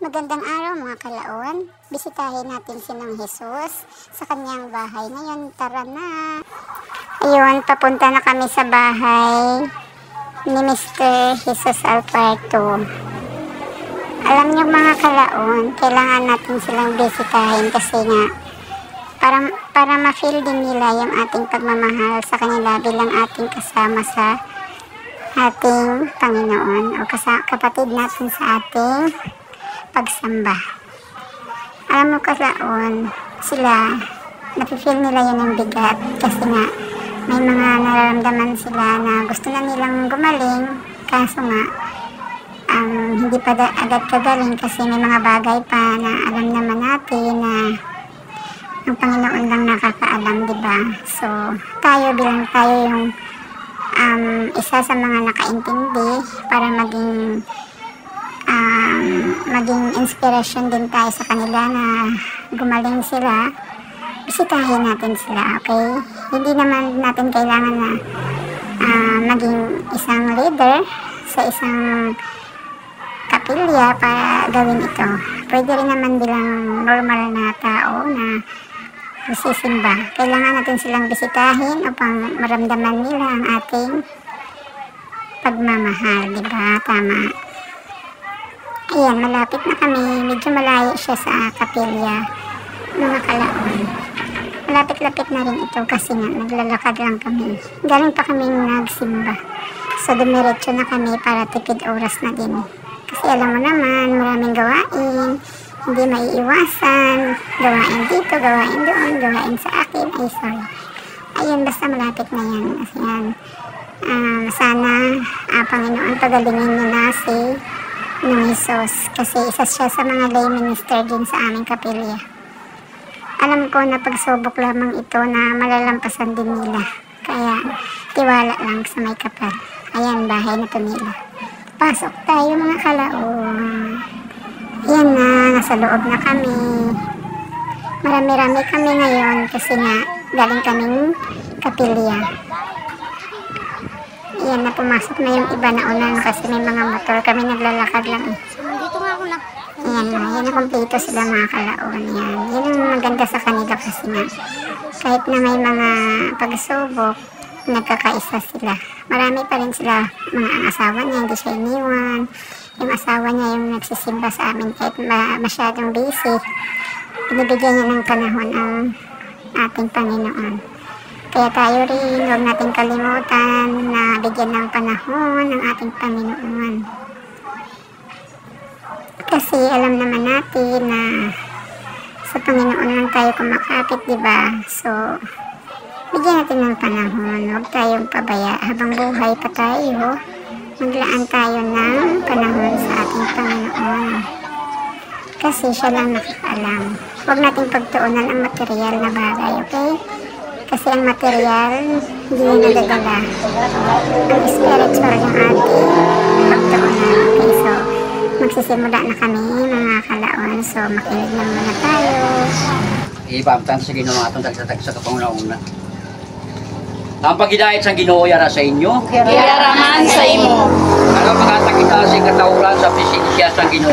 Magandang araw mga kalaon. Bisitahin natin si Nang Jesus sa kanyang bahay. Ngayon, tara na. Ayun, papunta na kami sa bahay ni Mr. Jesus Alparto. Alam niyo mga kalaon, kailangan natin silang bisitahin kasi nga para ma-feel din nila yung ating pagmamahal sa kanila bilang ating kasama sa ating Panginoon o kapatid natin sa ating pagsamba. Alam mo kalaon, sila napifeel nila yun ang bigat kasi nga may mga nararamdaman sila na gusto na nilang gumaling kaso nga hindi pa agad kagaling kasi may mga bagay pa na alam naman natin na ang Panginoon lang nakakaalam, diba? So tayo bilang tayo yung isa sa mga nakaintindi para maging inspiration din tayo sa kanila na gumaling sila, bisitahin natin sila, okay? Hindi naman natin kailangan na maging isang leader sa isang kapilya para gawin ito. Pwede rin naman bilang normal na tao na nagsisimba. Kailangan natin silang bisitahin upang maramdaman nila ang ating pagmamahal, diba? Tama. Ayan, malapit na kami. Medyo malayo siya sa kapilya. Mga kalaon. Malapit-lapit na rin ito kasi nga naglalakad lang kami. Galing pa kami nagsimba. So, dumiretso na kami para tipid oras na din. Kasi alam mo naman, maraming gawain. Hindi maiiwasan. Gawain dito, gawain doon, gawain sa akin. Ay, sorry. Ayun, basta malapit na yan. Kasi yan, sana, Panginoon, pagalingin niyo na si ng Jesus kasi isa siya sa mga lay minister din sa aming kapilya. Alam ko na pagsubok lamang ito na malalampasan din nila. Kaya tiwala lang sa may kapal. Ayan, bahay na to nila. Pasok tayo mga kalaon. Ayan na, nasa loob na kami. Marami-rami kami ngayon kasi nga galing kaming kapilya. Ayan na, pumasok na yung iba na unan kasi may mga motor. Kami naglalakad lang eh. Dito nga ako na. Ayan na, yan na kompleto sila mga kalaon. Yan ang maganda sa kanila kasi nga kahit na may mga pagsubok, nagkakaisa sila. Marami pa rin sila, mga asawa niya, hindi siya iniwan. Yung asawa niya yung nagsisimba sa amin kahit masyadong busy. Binibigyan niya ng panahon ang ating Panginoon. Kaya tayo rin, huwag natin kalimutan na bigyan ng panahon ng ating Panginoon. Kasi alam naman natin na sa Panginoon lang tayo kumakapit, diba? So, bigyan natin ng panahon. Huwag tayong pabaya. Habang buhay pa tayo, maglaan tayo ng panahon sa ating Panginoon. Kasi siya lang nakakaalam. Huwag nating pagtuunan ang material na bagay, okay? Kasi ang material, hindi yan nadadala. Ang spiritual yung ating pagtuunan. Okay, so, magsisimula na kami, mga kalaon. So, makinig lang muna tayo. Ipamtan sa Ginoo atong dagdag sa kapangunauna. Ang paghidayat sa Ginoo yara sa inyo. Kayaraman sa imo. Ang pagkatakita sa katauran sa presensya sa Ginoo.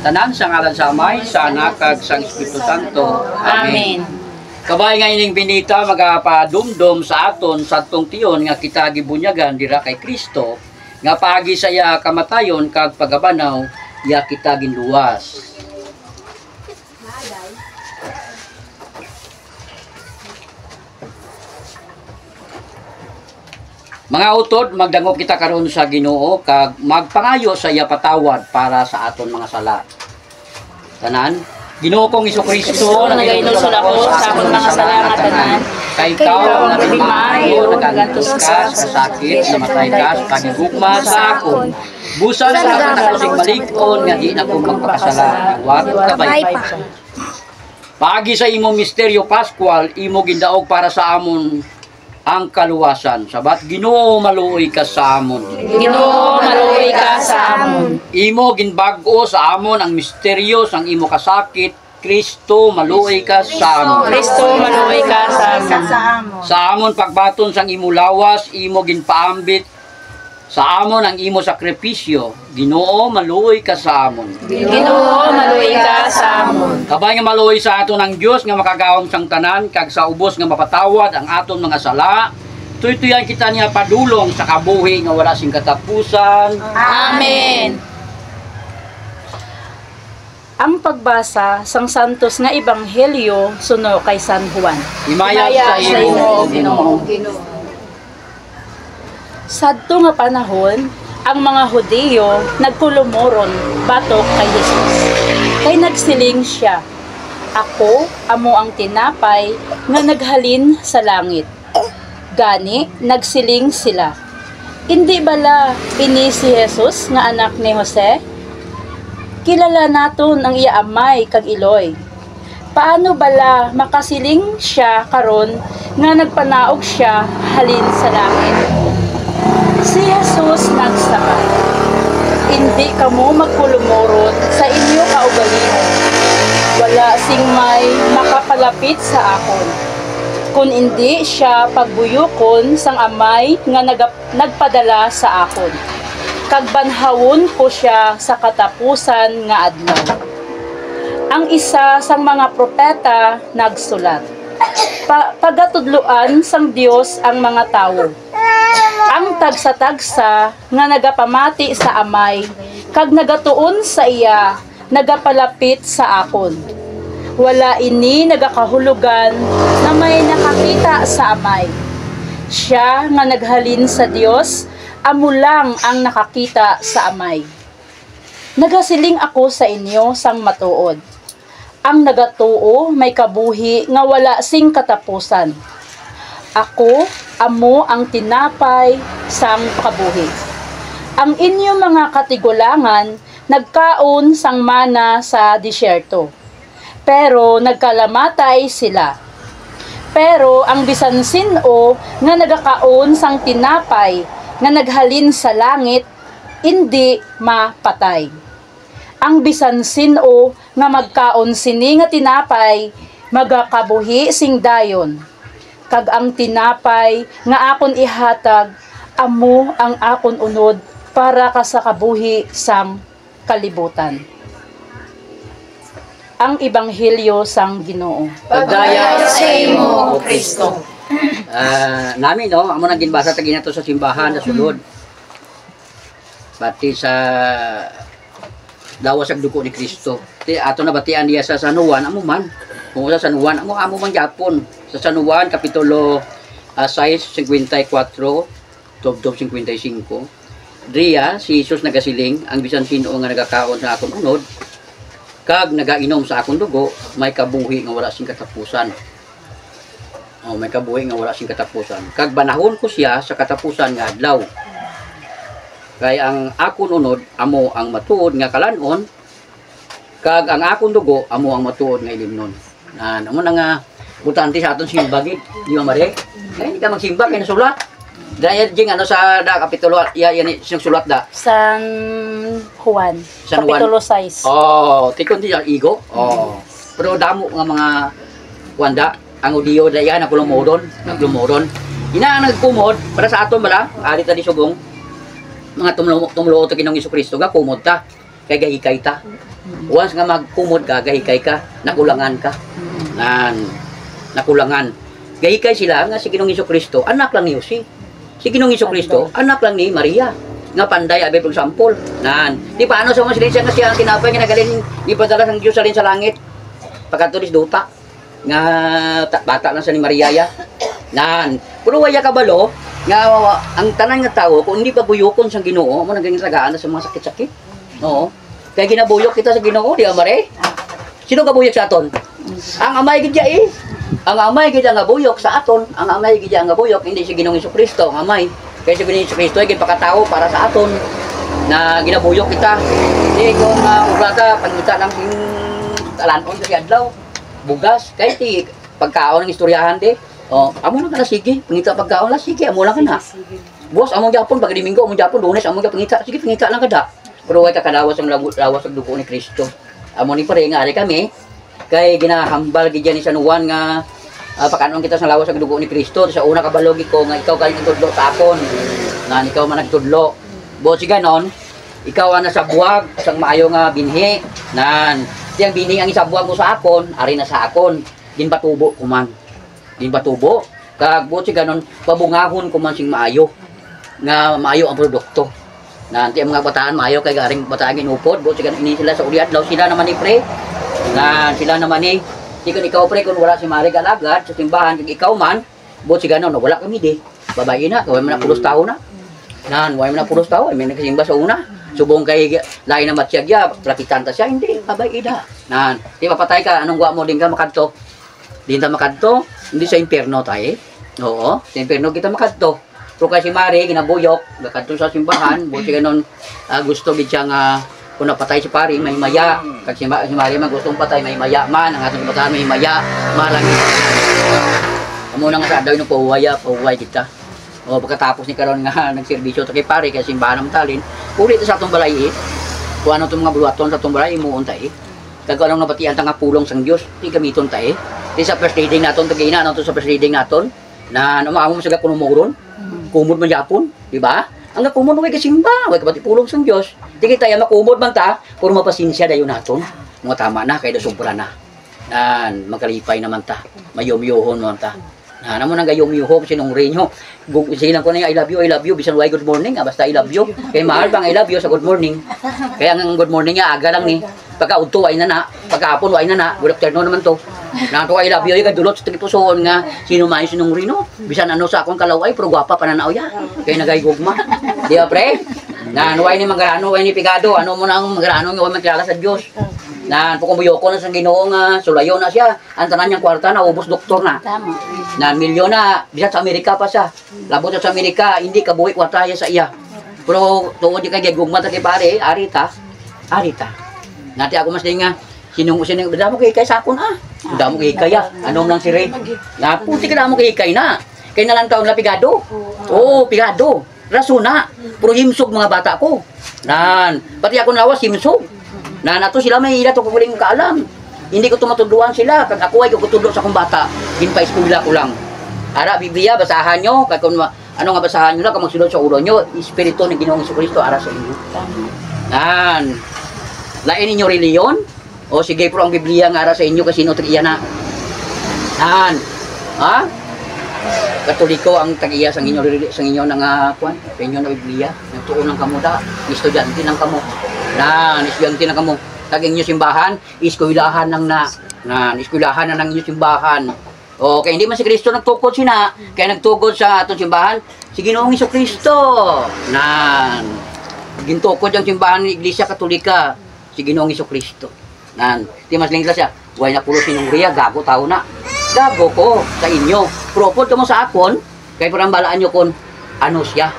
Tanan sa ngalan sa Amay, sa Anak kag sa Espiritu Santo. Amen. Kabay nga ining binita magapadumdum sa aton sadtong tiyon nga kita gibunyagan dira kay Kristo nga paagi sa iya kamatayon kag pagabanaw iya kita ginluwas. Mga utod, magdangop kita karon sa Ginoo kag magpangayo sa iya patawad para sa aton mga sala. Tanan, Ginoo kong Jesucristo, nagainusul ako sa akong mga sala tanan. Kay ikaw na nagmaayo, nagantos ka sa sakit, namatay ka sa pagigugma sa akon. Busan sa akong nakasig malikon, nga di na kong magpakasala, iwag kabay. Paagi sa imo misteryo Pascual, imo gindaog para sa amon ang kaluwasan. Sabat Ginoo maluoy ka sa amon. Ginoo maluoy ka sa amon. Imo ginbag-o sa amon ang misteryo sang imo kasakit. Kristo maluoy ka sa amon. Kristo maluoy ka sa amon. Sa amon pagbaton sang imo lawas, imo ginpaambit Sa amon ang imo sakripisyo, Ginoo maluoy ka sa amon. Ginoo maluoy ka sa amon. Kabay nga maluoy sa aton ang Dios nga makagawom sang tanan kag sa ubos nga mapatawad ang aton mga sala. Tuytuyan kita niya padulong sa kabuhi nga wala sing katapusan. Amen. Ang pagbasa sang santos nga ebanghelyo suno kay San Juan. Himayat sa imo, Ginoo. Sadto nga panahon, ang mga Hudiyo nagkulumoron batok kay Jesus. Kay nagsiling siya, ako amo ang tinapay nga naghalin sa langit. Gani, nagsiling sila. Hindi bala ini si Jesus nga anak ni Jose? Kilala naton ang iya amay kag iloy. Paano bala makasiling siya karon nga nagpanaog siya halin sa langit? Si Jesus nagsabat, hindi kamo magkulumoron sa inyo kaugalingon. Wala sing may makapalapit sa akon. Kung hindi siya pagbuyukon sang amay nga nagpadala sa akon. Kag banhawon ko siya sa katapusan nga adlaw. Ang isa sang mga propeta nagsulat. Pagatudloan sang Dios ang mga tawo. Ang tagsa-tagsa nga nagapamati sa amay, kag nagatuon sa iya, nagapalapit sa akon. Wala ini nagakahulugan na may nakakita sa amay. Siya nga naghalin sa Dios, amo lang ang nakakita sa amay. Nagasiling ako sa inyo sang matuod. Ang nagatuo may kabuhi nga wala sing katapusan. Ako, amo ang tinapay sang kabuhi. Ang inyong mga katigulangan nagkaon sang mana sa disyerto. Pero nagkalamatay sila. Pero ang bisan sino nga nagakaon sang tinapay nga naghalin sa langit, hindi mapatay. Ang bisan sino nga magkaon sini nga tinapay, magakabuhi sing dayon. Kag ang tinapay nga akon ihatag, amo ang akon unod para ka sa kabuhi sang kalibutan. Ang Ebanghelyo sang Ginoo. Pagdaya sa imo, O Kristo. Namin, no, amo nang ginbasa tagi nato sa simbahan sa sulod. Pati sa dawas ang dugo ni Kristo. Ato na batian niya sa San Juan, amo man. Kung sa San Juan, amo man Japon. Sa San Juan, Kapitulo 6:54, 12:55. Diya, si Jesus nagasiling, ang bisan sino nga nagakaon sa akong unod, kag nagainom sa akong dugo, may kabuhi nga wala sing katapusan. May kabuhi nga wala sing katapusan. Kag banahon ko siya sa katapusan nga adlaw. Kay ang akon unod, amo ang matuod nga kalanon, kag ang akong dugo, amo ang matuod nga ilimnon. Amo na nga, butante sa aton simbagid, di ba mare? Hindi ka magsimba, kaya nasulat. Dahil jing ano sa kapitulo, yan sinusulat da. San Juan, San Juan. Kapitulo 6. Tikon di igo. Pero damo nga mga wanda, ang udiyo da yan, naglumoron. Ina nagkumod, para sa aton bala, ali ta di sugong, mga tumluo to kinong Jesucristo, ga kumod ta, kay gahikay ta. Once nga magkumod ka, gahikay ka, nakulangan ka. Nakulangan. Gahikay sila nga si Ginoong Jesucristo, anak lang ni Jose. Si Ginoong Jesucristo, anak lang ni Maria. Nga panday, abay pang sampol. Di paano sa mga siya nga siya ang tinapay, nga nagaling, di padala ng Diyos salin sa langit. Pagkatulis duta. Nga bata lang sa ni Maria ya. Pero waya kabalo, nga ang tanan nga tao, kung hindi pa buyukon sa Ginoo, mo naging tagaan sa mga sakit-sakit. Oo. Kaya ginabuyok kita sa Ginoo, di ba mare? Sino kabuyok sa aton? Ang amay gidya eh. Ang amay gidya nga buyok sa aton, ang amay gidya nga buyok hindi si Ginoong Jesucristo, ang amay. Kaya si Ginoong Jesucristo ay ginpakatao para sa aton na ginabuyok kita. Di kung ubrata pangita lang sing talanon sa adlaw, bugas, kaya ti pagkaon ng istoryahan di. Amo lang ka na sige, pangita pagkaon lang sige, amo lang ka na. Boss, among Japon, pag Domingo, among Japon, Lunes, among pangita, sige pangita lang ka da. Pero way kakadawas ang lawas ng dugo ni Kristo. Amo ni pare nga ari kami kay ginahambal gid ni San Juan nga pagkanon kita sa lawas ng dugo ni Kristo sa una kabalogi ko nga ikaw kay tudlo sa akon. Na ikaw man nagtudlo. Buot si ganon, ikaw ang nasa buwag, sang maayo nga binhi. Nan, tiyang binhi ang isabuwag mo sa akon, ari na sa akon. Din patubo kuman. Din patubo. Kag buot si ganon, pabungahon kuman sing maayo. Nga maayo ang produkto. Nanti ang mga bataan maayo kay garing bataan ginupod. Buot si ganon, ini sila sa uliad. Daw sila naman ni pre. Na sila naman ni Ikon ikaw pre, kung wala si Mari Galagad sa simbahan, kung ikaw man, buot si ganon, wala kami di. Babae na, kaway mo na pulos tao na. Nan, wala mo na pulos tao, may nakasimba sa una. Subong kay lain na matsyagya, lakitan ta siya, hindi, babae na. Nan, di papatay ka, anong guwa mo din ka makadto? Din ta makadto, hindi sa impierno tayo. Oo, sa impierno kita makadto. Pero kay si Mari, ginabuyok, nakadto sa simbahan, buot si ganon, gusto bid siya nga, kung napatay si pari, may maya. Kasi si Maria man gustong patay, may maya man. Ang atong batahan, may maya. Malagi. Amo na nga sa daw yung pahuway kita. O pagkatapos ni karon nga nagserbisyo to kay pari, kay simbahan ng talin, ulit sa atong balay kung ano itong mga buluaton sa atong balay, imuon tayo. Kag anong nabatian ta nga pulong sang Dios, di gamiton tayo. Di sa first reading naton, tagaina naton sa first reading naton, na namamo sa kunumuron, kumod man yapon, di ba? Ang nakumod mo kay kasimba, way kabati pulong sang Dios. Di kita makumod man ta, puro mapasinsya dayon naton. Mga tama na kay sobra na. Nan makalipay naman ta, mayumyuhon man ta. Na namo nang gayumyuhon sinong renyo. Silang ko na I love you, bisan way good morning, basta I love you. Kay mahal bang I love you sa good morning. Kaya ang good morning nga aga lang ni. Pagka udto ay na, pagkahapon ay na, good afternoon naman to. Na to I love you kay dulot sa tipuson nga sino man sinong rino. Bisan ano sa akong kalaway pero gwapa pananaw ya. Kay nagaygugma. Di ba pre? Na nuway ni mangarano, way ni pigado, ano mo na ang mangarano nga way magkilala sa Dios. Na pagkumuyoko na sa Ginoo nga sulayo na siya. Ang tanan niyang kwarta na ubos doktor na. Tama. Na milyon na bisan sa Amerika pa siya. Labot sa Amerika hindi kabuhi kwarta ya sa iya. Pero tuod di kay gugma ta kay pare, arita. Nati ako mas nga sinong damo kay sakon damo kay kaya anong nang sire na puti ka damo kay na kay nalang taon la pigado pigado raso na pero himsog mga bata ko nan pati ako nawas himsog na nato sila may ila to ko muling kaalam hindi ko tumatuduan sila kag ako ay gugutudlo sa akong bata ginpa eskwela ko lang ara Biblia basahan nyo kay kung ano nga basahan nyo na kung magsulod sa ulo nyo espiritu ni Ginoong Jesucristo ara sa inyo nan lain ninyo reliyon o sige pero ang Biblia nga ara sa inyo kasi iyan na nan Katoliko ang tag-iya sa inyo nga kuan sa inyo na Biblia nagtuon ng kamo da estudyante ng kamo nan estudyante ng kamo tag inyo simbahan eskwelahan eskwelahan na ng inyo simbahan o kay hindi man si Kristo nagtukod sina kay nagtukod sa atong simbahan si Ginoong Jesucristo nan gintukod ang simbahan ng Iglesia Katolika si Ginoong Jesucristo. Nan, di mas lingkla siya. Way na pulo sinong riya, gago tao na. Gago ko sa inyo. Propod mo sa akon, kay parang balaan nyo kon ano siya.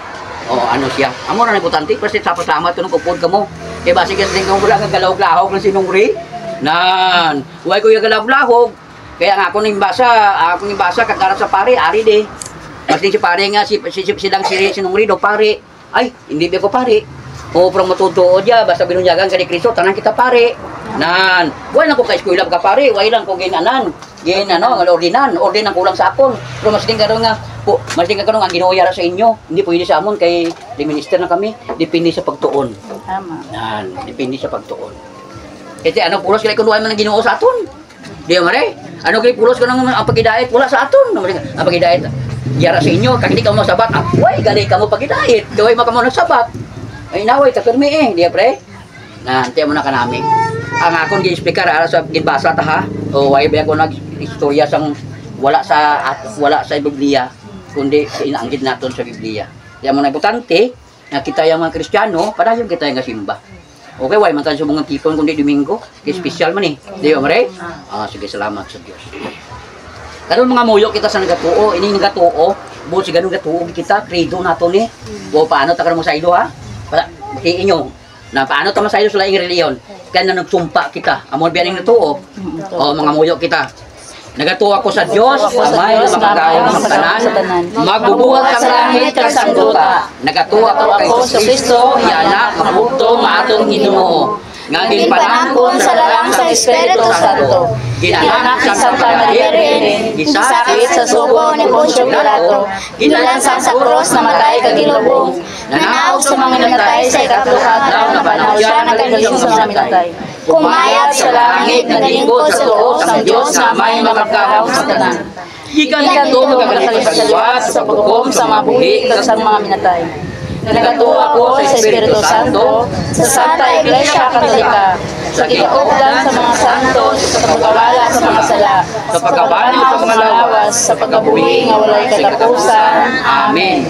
Ano siya. Amo na importante, kasi sama-sama ito nung kupod ka mo. Kaya basi kasi kung wala kang galawag-lahog ng sinong ri. Nan, way ko yung galawag-lahog. Kaya nga ako nang basa, kagara sa pare, ari de. Mas din si pare nga, silang sinong ri do pare. Ay, hindi ba ko pare? O prong matutuod ya basta binunyagan ka ni Kristo tanan kita pare nan way lang ko kay eskwela ka pare way lang ko ginanan nga ordinan ang kulang sa akon pero mas din karon nga mas din karon ang Ginoo yara sa inyo hindi pwede sa amon kay di minister na kami depende sa pagtuon Tama. nan depende sa pagtuon kasi ano pulos kay kuno man ang Ginoo sa aton di mare ano kay pulos ko nang ang pagidait wala sa aton ang pagidait yara sa inyo kag hindi ka mo sabat way gali ka mo pagidait gaway makamo nagsabat ay naway takermi di pre na ante mo na kanami ang akong gi-speaker ara sa gibasa ta ha o way ba ko nag-istorya sang wala sa Biblia kundi inaanggid naton sa Biblia kaya mo na importante na kita yung mga Kristiyano padayon kita yung simba okay way man tan sa mga tipon kundi Domingo special man di ba mare sige salamat sa Dios karon mga muyo kita sa nagatuo ini nagatuo buot si ganung gatuo kita credo nato ni o paano ta karon mo sa ilo ha inyo na paano ta masaylo sa laing reliyon kaya na nagsumpa kita amon biyaning natuo o mga muyo kita nagatuo ako sa Dios amay na makagayon ng tanan magbubuhat ang langit kag sangduta nagatuo ako sa Kristo iya anak mabugtong nga atong Ginoo nga ginpanangkon sa dalang sa Espiritu Santo. Ginanak ni Santa Maria Virgen, gisakit sa sugo ni Poncio Pilato, ginalansang sa krus na matay kagilubong, nanaog sa mga namatay sa ikatlong adlaw na panahon siya nagkalising sa mga namatay. Kumayat sa langit, naglingkod sa tuos ng Diyos na may magkalaw sa tanan. Gikan to magkakalis sa liwat sa paghukom sa mga buhi kag sa mga minatay. Nagatuwa ko sa Espiritu Santo, sa Santa Iglesia Katolika, sa kinaugdan sa mga santos, sa pagkawala sa mga sala, sa pagkabali sa mga lawas, sa pagkabuhi nga walay katapusan. Amen.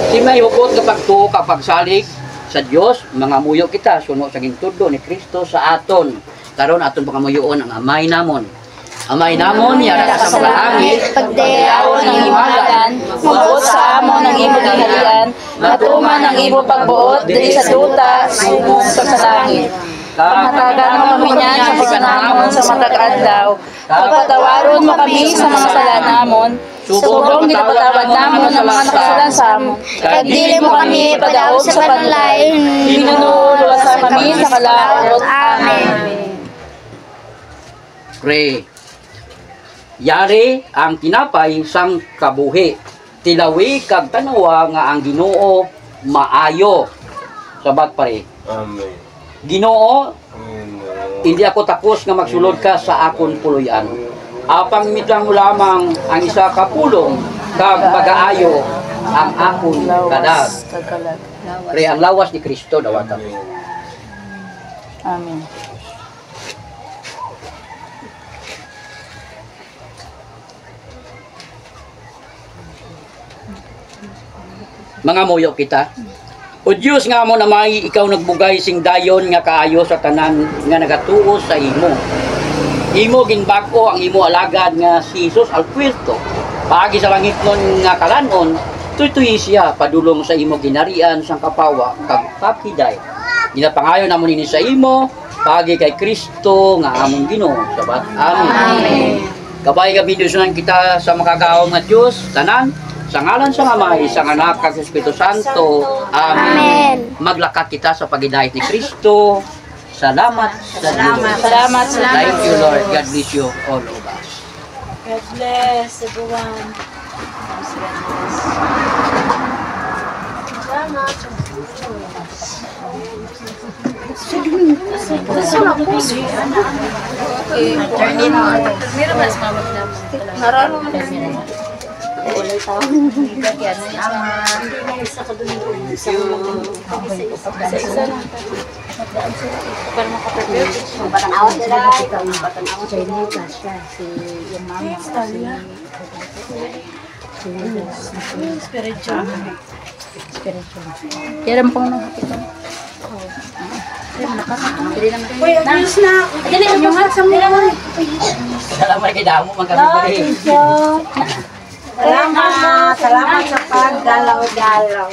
Si may hukot kapag tuo kapag salig sa Dios, mga muyo kita suno sa gintudlo ni Kristo sa aton. Karon aton pakamuyoon ang amay namon. Amay namon yara sa langit, pagdayawon ng imagan, mabuot sa amon ng imo gingharian, matuman ang imo pagbuot diri sa duta, subong sa langit. Pagmatagan mo kami niyan sa paganamon sa matag adlaw, pagpatawaron mo kami sa mga sala namon, subong ginapatawad namon ang mga nakasulan sa amon. Kag dili mo kami padaog sa panlay, hinunuluwasan kami sa kalaot. Amen. Pray. Yari ang tinapay sang kabuhi. Tilawi kag tanawa nga ang Ginoo maayo. Sabat pare. Amen. Ginoo, hindi ako takos nga magsulod ka sa akon puloy-an. Apang mitang mo lamang ang isa ka pulong kag pag-aayo ang akon kadag. Pre ang lawas ni Kristo dawata. Amen. Mga muyo kita. O Diyos nga mo na may ikaw nagbugay sing dayon nga kaayo sa tanan nga nagatuo sa imo. Imo ginbako ang imo alagad nga si Jesus Alpuerto. Paagi sa langit nun nga kalanon, tuy siya padulong sa imo ginarian sang kapawa kag pakiday. Ginapangayo namon ini sa imo, paagi kay Kristo nga among Ginoo. Sabat. Amen. Amen. Kabay kabidyosan kita sa makagaong nga Dios tanan. Sa ngalan sa Amay, sa Anak, kag Espiritu Santo. Amen. Maglakat kita sa pagidait ni Kristo. Salamat. Salamat. Thank you, Lord. God bless you all of us. God bless everyone. Kaya mo kung Salamat kay Damo, magkakabali. Salamat sa paggalaw-galaw.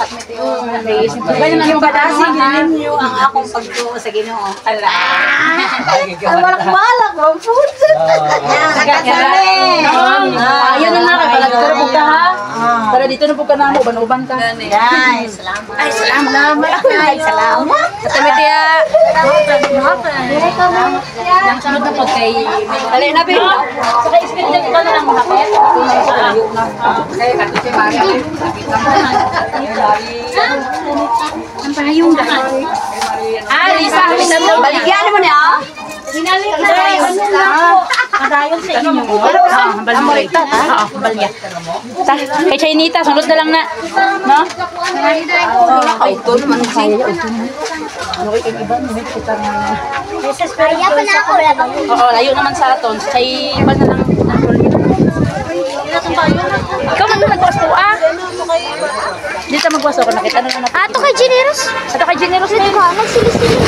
Yung badasig ninyo ang akong pagtuo sa Ginoo. Ang malak-malak mo food. Ayun na nga, palagkaro po ka ha. Para dito na po ka na mo, banuban ka. Guys, salamat. Ay, salamat. Salamat. Sa Timitia. Yang sunod na po kay... Dali na, Bin. Sa kay Espiritu ko na lang mahapit. Okay, kasi si Maria. Ang pahayong dahil. Lisa, Baligyan mo niya. Kadayon sa inyo. Balmorita. Balya. Kay Chinita, sunod na lang na. No? Ay, ito naman kayo. Kaya pa na ako. Oo, layo naman sa aton. Sa iba na lang. Ikaw man nagwasto Dito magwasto ko, nakita na. Ato kay Generous. Ato kay Generous. Nagsilis-silis.